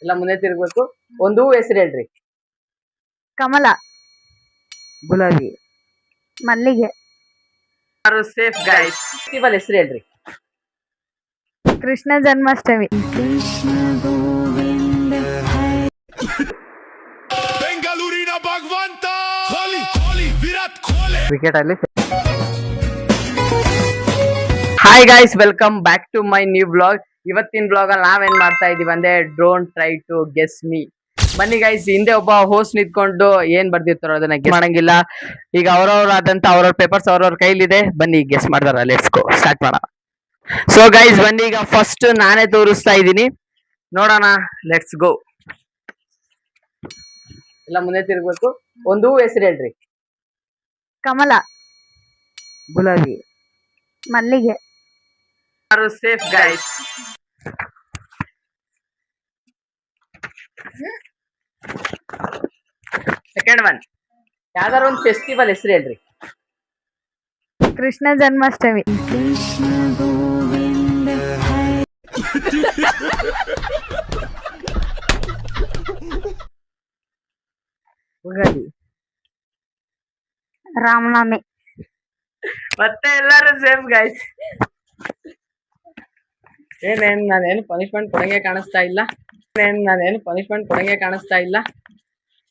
ಎಲ್ಲ ಮುಂದೆ ತಿರ್ಬೇಕು. ಒಂದು ಹೂ ಹೆಸರು ಹೇಳ್ರಿ. ಕಮಲ, ಗುಲಾಬಿ, ಮಲ್ಲಿಗೆ, ಯಾರು ಸೇಫ್ ಗೈಸ್. ಫೆಸ್ಟಿವಲ್ ಹೆಸರು ಹೇಳ್ರಿ. ಕೃಷ್ಣ ಜನ್ಮಾಷ್ಟಮಿ, ಬೆಂಗಳೂರಿನ ಭಗವಂತ ವಿರಾಟ್ ಕೊಹ್ಲಿ. ಕ್ರಿಕೆಟ್ ಅಲ್ಲಿ hi guys, welcome back to my new blog. ಇವತ್ತಿನ ಬ್ಲಾಗ್ ಅಲ್ಲಿ ನಾವೇನ್ ಮಾಡ್ತಾ ಇದೀವಿ ಅಂದ್ರೆ don't try to guess me. ಬನ್ನಿ ಗೈಸ್, ಹಿಂದೆ ಒಬ್ಬ ಹೋಸ್ಟ್ ನಿಂತ್ಕೊಂಡು ಏನ್ ಬರ್ದಿರ್ತಾರೋ ಅದನ್ನ ಗೆಸ್ ಮಾಡಂಗಿಲ್ಲ. ಈಗ ಅವ್ರವ್ರಾದಂತ ಅವ್ರವ್ರ ಪೇಪರ್ಸ್ ಅವ್ರವ್ರ ಕೈಲಿದೆ. ಬನ್ನಿ ಗೆಸ್ ಮಾಡ್ದಾರ. ಲೆಟ್ಸ್ ಗೋ, ಸ್ಟಾರ್ಟ್ ಮಾಡೋಣ. ಸೊ ಗೈಸ್ ಬನ್ನಿ, ಈಗ ಫಸ್ಟ್ ನಾನೇ ತೋರಿಸ್ತಾ ಇದ್ದೀನಿ, ನೋಡೋಣ. Let's go. ಎಲ್ಲ ಮುಂದೆ ತಿರ್ಬೇಕು. ಒಂದು ಹೂ ಹೆಸರು ಹೇಳ್ರಿ. ಕಮಲ, ಗುಲಾಬಿ, ಮಲ್ಲಿಗೆ, ಯಾರು ಸೇಫ್ ಗೈಸ್. ಸೆಕೆಂಡ್ ಒನ್, ಯಾವ್ದಾರ ಒಂದು ಫೆಸ್ಟಿವಲ್ ಹೆಸರು ಹೇಳ್ರಿ. ಕೃಷ್ಣ ಜನ್ಮಾಷ್ಟಮಿ, ಉಗಾದಿ, ರಾಮನವಮಿ. ಮತ್ತೆ ಎಲ್ಲಾರು ಸೇಫ್ ಗೈಸ್. ನಾನೇನು ಪನಿಷ್ಮೆಂಟ್ ಕೊಡಂಗೆ ಕಾಣಿಸ್ತಾ ಇಲ್ಲ.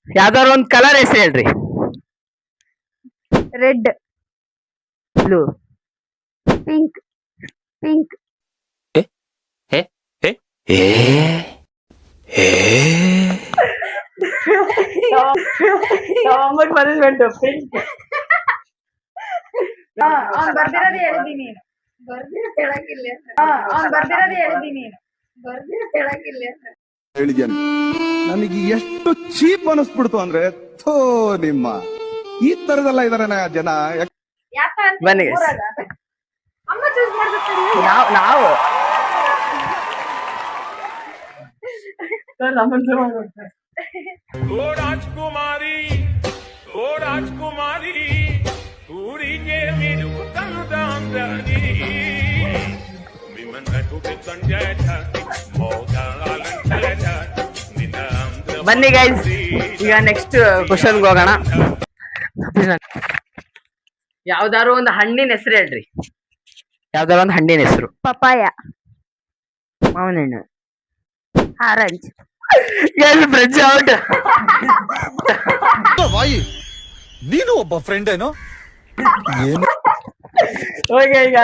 ಯಾವ್ದಾರು ಒಂದ್ ಕಲರ್ ಹೆಸರು ಹೇಳ್ರಿ. Red, blue, pink, pink, punishment pink. ಬರ್ದಿರೋದು ಹೇಳಿದೀನಿ. ಹೇಳಿದ್ಯಾನೆ ನನಗೆ ಎಷ್ಟು ಚೀಪ್ ಅನಿಸ್ಬಿಡ್ತು ಅಂದ್ರೆ, ಥೋ ನಿಮ್ಮ ಈ ತರದೆಲ್ಲ ಇದಾರೆ ಜನ. ಬನ್ನಿ guys. ನಾವು ಓ ರಾಜ್ಕುಮಾರಿ ಊರಿಗೆ మీరు కందాందని మిమ్మల్ని కంజాట మోగాలంటట నిన్న. ಬನ್ನಿ ಗೈಸ್, ಈಗ ನೆಕ್ಸ್ಟ್ ಕ್ವಶನ್ ಹೋಗೋಣ. ಯಾವ್ದಾರು ಒಂದು ಹಣ್ಣಿನ ಹೆಸರು ಹೇಳ್ರಿ. ಯಾವ್ದಾರು ಒಂದು ಹಣ್ಣಿನ ಹೆಸರು. ಪಪಾಯ, ಮಾವಿನ ಹಣ್ಣು, ಆರೆಂಜ್. Friends out. ವಾಯಿ ನೀನು ಒಬ್ಬ ಫ್ರೆಂಡ್ ಏನೋ. ಓಕೆ, ಈಗ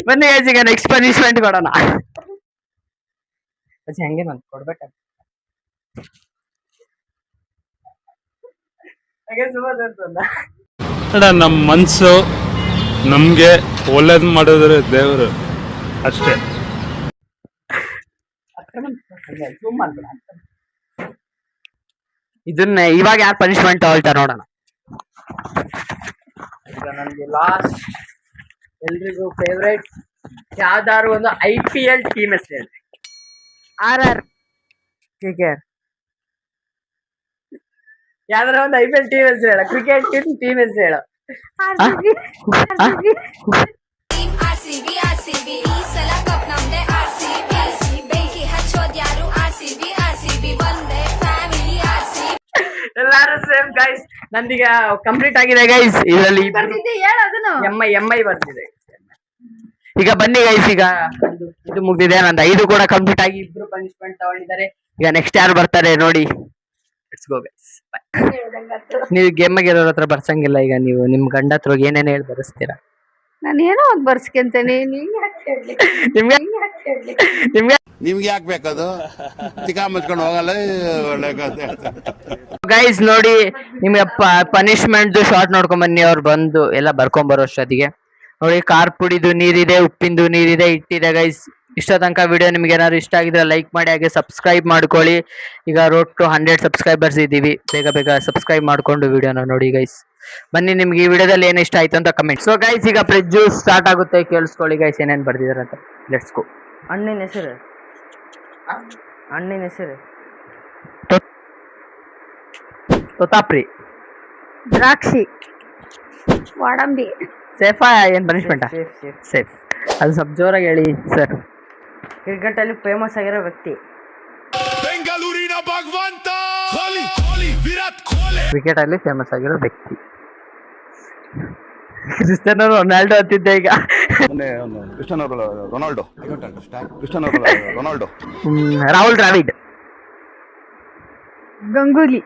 ಬನ್ನಿ ಗೈಸ್, ಈಗ ನೆಕ್ಸ್ಟ್ ಪನಿಷ್ಮೆಂಟ್ ಕೊಡೋಣ. ಹಂಗೆ ನಾನು ಕೊಡ್ಬೇಕಾಗ್ತದೆ. ನಮ್ಮ ಮನ್ಸು ನಮ್ಗೆ ಒಳ್ಳೇದ್ ಮಾಡಿದ್ರೆ ದೇವರು ಅಷ್ಟೇ. ಇದನ್ನ ಇವಾಗ ಯಾರು ಪನಿಷ್ಮೆಂಟ್ ತಗೊಳ್ತಾರೆ ನೋಡೋಣ. ಈಗ ನಮ್ಗೆ ಲಾಸ್ಟ್, ಎಲ್ರಿಗೂ ಫೇವ್ರೇಟ್, ಯಾವ್ದಾರು ಒಂದು IPL ಟೀಮ್ ಹೆಸರು ಹೇಳ್ರಿ. RR, ಕ್ರಿಕೆಟ್, ಯಾವ್ದಾರ ಒಂದು IPL ಟೀಮ್ ಹೆಸರು ಹೇಳ. ಕ್ರಿಕೆಟ್ ಟೀಮ್ ಹೆಸರು ಹೇಳು. RCB ಈ ಸಲ ಕಪ್ ನಮ್ದೆ. RCB ಬೆಂಕಿ ಹಚ್ಚೋದ್ ಯಾರು? RCB ಒಂದೇ ಫ್ಯಾಮಿಲಿ. RCB ಎಲ್ಲಾರು ಸೇಮ್ ಗೈಸ್. ನಂದೀಗ ಕಂಪ್ಲೀಟ್ ಆಗಿದೆ ಗೈಸ್. ಇದರಲ್ಲಿ MI ಬರ್ತಿದೆ. ಈಗ ಬನ್ನಿ ಗೈಸ್, ಈಗ ಇದು ಮುಗ್ದಿದೆ. ನಂದು 5 ಕೂಡ ಕಂಪ್ಲೀಟ್ ಆಗಿ ಇಬ್ರು ಪನಿಷ್ಮೆಂಟ್ ತಗೊಂಡಿದ್ದಾರೆ. ಈಗ ನೆಕ್ಸ್ಟ್ ಯಾರು ಬರ್ತಾರೆ ನೋಡಿ. Let's go guys. ನೀವು ಗೇಮ್ ಇರೋರ ಹತ್ರ ಬರ್ಸಂಗಿಲ್ಲ. ಈಗ ನೀವು ನಿಮ್ ಗಂಡ ಹತ್ರ ಏನೇನು ಹೇಳಿ ಬರ್ಸ್ತೀರಾ? ನಾನು ಏನೋ ಒಂದ್ ಬರ್ಸ್ಕೊಂತೇನೆ. ನಿಮ್ಗೆ ನಿಮ್ಗೆ ಯಾಕೆ ಬೇಕದು? ತಿಕಾ ಮುಚ್ಕೊಂಡು ಹೋಗಲ್ಲ. ಒಳ್ಳೆ ಕಥೆ. ಗೈಸ್ ನೋಡಿ, ನಿಮ್ಗೆ ಪನಿಷ್ಮೆಂಟ್ ಶಾರ್ಟ್ ನೋಡ್ಕೊಂಡ್ ಬನ್ನಿ. ಅವ್ರು ಬಂದು ಎಲ್ಲ ಬರ್ಕೊಂಡ್ ಬರೋ ಅಷ್ಟೊತ್ತಿಗೆ ನೋಡಿ, ಖಾರ ಪುಡಿದು ನೀರಿದೆ, ಉಪ್ಪಿಂದು ನೀರಿದೆ, ಇಟ್ಟಿದೆ ಗೈಸ್. ಇಷ್ಟ ತನಕ ವಿಡಿಯೋ ನಿಮ್ಗೆ ಏನಾದ್ರು ಇಷ್ಟ ಆಗಿದ್ರೆ ಲೈಕ್ ಮಾಡಿ, ಹಾಗೆ ಸಬ್ಸ್ಕ್ರೈಬ್ ಮಾಡ್ಕೊಳ್ಳಿ. ಈಗ ರೋಡ್ ಟು 100 ಸಬ್ಸ್ಕ್ರೈಬರ್ಸ್ ಇದ್ದೀವಿ. ಬೇಗ ಸಬ್ಸ್ಕ್ರೈಬ್ ಮಾಡ್ಕೊಂಡು ವಿಡಿಯೋನ ನೋಡಿ ಗೈಸ್. ಬನ್ನಿ, ನಿಮ್ಗೆ ಈ ವಿಡಿಯೋದಲ್ಲಿ ಏನು ಇಷ್ಟ ಆಯ್ತು ಅಂತ ಕಮೆಂಟ್. ಸೊ ಗೈಸ್, ಈಗ ಫ್ರಿಜ್ ಜ್ಯೂಸ್ ಸ್ಟಾರ್ಟ್ ಆಗುತ್ತೆ. ಕೇಳಿಸ್ಕೊಳ್ಳಿ ಗೈಸ್ ಏನೇನು ಬರ್ದಿದಾರೆ ಅಂತ. Let's go. ಹಣ್ಣಿನ ಹೆಸರು, ಹಣ್ಣಿನ ಹೆಸರು, ತೊತಾಪ್ರಿ, ದ್ರಾಕ್ಷಿ, ಗೋಡಂಬಿ. ಸೇಫಾ ಏನ್ ಪನಿಷ್ಮೆಂಟ್? ಸೇಫ್. ಅದು ಸ್ವಲ್ಪ ಜೋರಾಗಿ ಹೇಳಿ ಸರ್. ಕ್ರಿಕೆಟ್ ಅಲ್ಲಿ ಫೇಮಸ್ ಆಗಿರೋ ವ್ಯಕ್ತಿ. ಬೆಂಗಳೂರಿನ ಭಗವಂತ ಕೊಹ್ಲಿ ವಿರಾಟ್ ಕೊಹ್ಲಿ ಕ್ರಿಕೆಟ್ ಅಲ್ಲಿ ಫೇಮಸ್ ಆಗಿರೋ ವ್ಯಕ್ತಿ ಕ್ರಿಸ್ಟಿಯಾನೋ ರೊನಾಲ್ಡೋ ಅಂತಿದ್ದೆ ಈಗ. Cristiano Ronaldo Rahul Dravid. ಗಂಗೂಲಿ.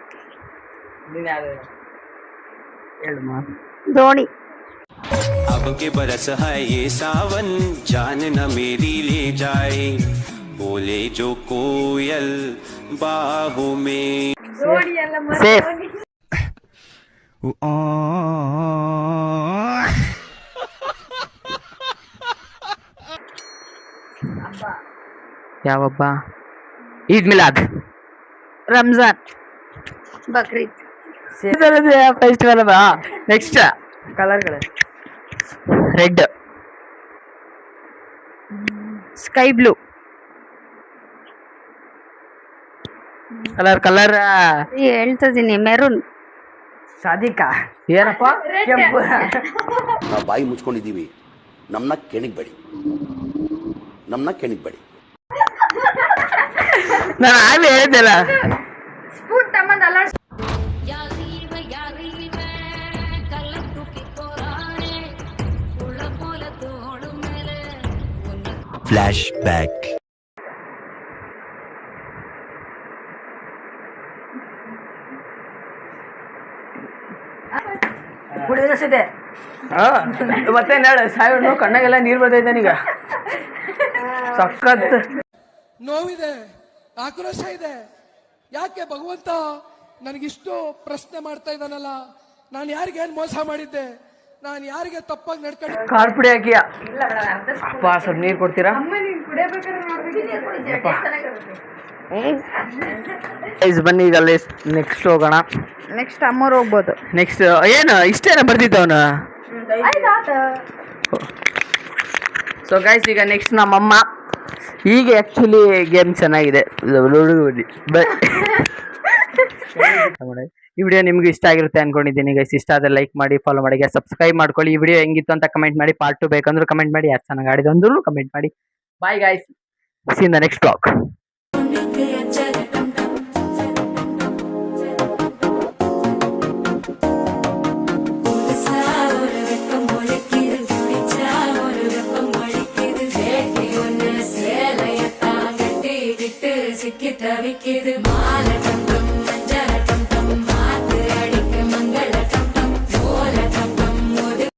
ಧೋನಿ. अब के बरस है ये सावन जान न मेरी ले जाए बोले जो कोयल बाहों में ಸೇಫ್. ಯಾವಬ್ಬ? ಈದ್ ಮಿಲಾದ್. ರಂಜಾನ್. ಬಕ್ರೀದ್. ಫೆಸ್ಟಿವಲ್. ನೆಕ್ಸ್ಟ್ ಕಲರ್ಗಳು ರೆಡ್, ಸ್ಕೈ ಬ್ಲೂ. ಕಲರ್ ಹೇಳ್ತಿದ್ದೀನಿ, ಮೆರೂನ್. ಸಾದಿಕಾ ಏನಪ್ಪ? ಕೆಂಪು ನಾವು ಬಾಯಿ ಮುಚ್ಕೊಂಡಿದ್ದೀವಿ, ನಮ್ಮನ್ನ ಕೆಣಿಗ್ಬೇಡಿ. ನಾನು ಆಮೇಲೆ ಹೇಳಿದ್ದೆಲ್ಲ. फ्लैश बैक ಕುಡಿದಿದೆ ಮತ್ತೇನು ಹೇಳು ಸಾಯಿಣ್ಣು ಕಣ್ಣಾಗೆಲ್ಲ ನೀರು ಬರ್ತೈತಾನೀಗ ಸಖತ್ ನೋವಿದೆ, ಆಕ್ರೋಶ ಇದೆ. ಯಾಕೆ ಭಗವಂತ ನನಗಿಷ್ಟು ಪ್ರಶ್ನೆ ಮಾಡ್ತಾ ಇದ್ದಾನಲ್ಲ? ನಾನು ಯಾರಿಗೆ ಏನ್ ಮೋಸ ಮಾಡಿದ್ದೆ? ನಾನು ಯಾರಿಗೆ ತಪ್ಪಾಗಿ ನಡ್ಕೊಂಡು ಖಾರ ಪುಡಿ ಹಾಕಿಯ ಅಪ್ಪ ಸ್ವಲ್ಪ ನೀರು ಕೊಡ್ತೀರಾ? ಬನ್ನಿ ಈಗ ನೆಕ್ಸ್ಟ್ ಹೋಗೋಣ. ನೆಕ್ಸ್ಟ್ ಅಮ್ಮೋರ್ ಹೋಗ್ಬೋದು. ನೆಕ್ಸ್ಟ್ ಏನು ಇಷ್ಟೇನ ಬರ್ತಿದ್ದವನು? ಸೊ ಗೈಸ್ ಈಗ ನೆಕ್ಸ್ಟ್ ನಮ್ಮಮ್ಮ. ಈಗ ಆ್ಯಕ್ಚುಲಿ ಗೇಮ್ ಚೆನ್ನಾಗಿದೆ. ಈ ವಿಡಿಯೋ ನಿಮ್ಗೆ ಇಷ್ಟ ಆಗಿರುತ್ತೆ ಅನ್ಕೊಂಡಿದ್ದೀನಿ ಗೈಸ್. ಇಷ್ಟ ಆದರೆ ಲೈಕ್ ಮಾಡಿ, ಫಾಲೋ ಮಾಡಿ, ಸಬ್ಸ್ಕ್ರೈಬ್ ಮಾಡ್ಕೊಳ್ಳಿ. ಈ ವಿಡಿಯೋ ಹೆಂಗಿತ್ತು ಅಂತ ಕಮೆಂಟ್ ಮಾಡಿ. ಪಾರ್ಟ್ 2 ಬೇಕಂದ್ರೂ ಕಮೆಂಟ್ ಮಾಡಿ. ಯಾರು ಚೆನ್ನಾಗಿ ಆಡಿದಂದ್ರೂ ಕಮೆಂಟ್ ಮಾಡಿ. Bye guys, see in the next blog.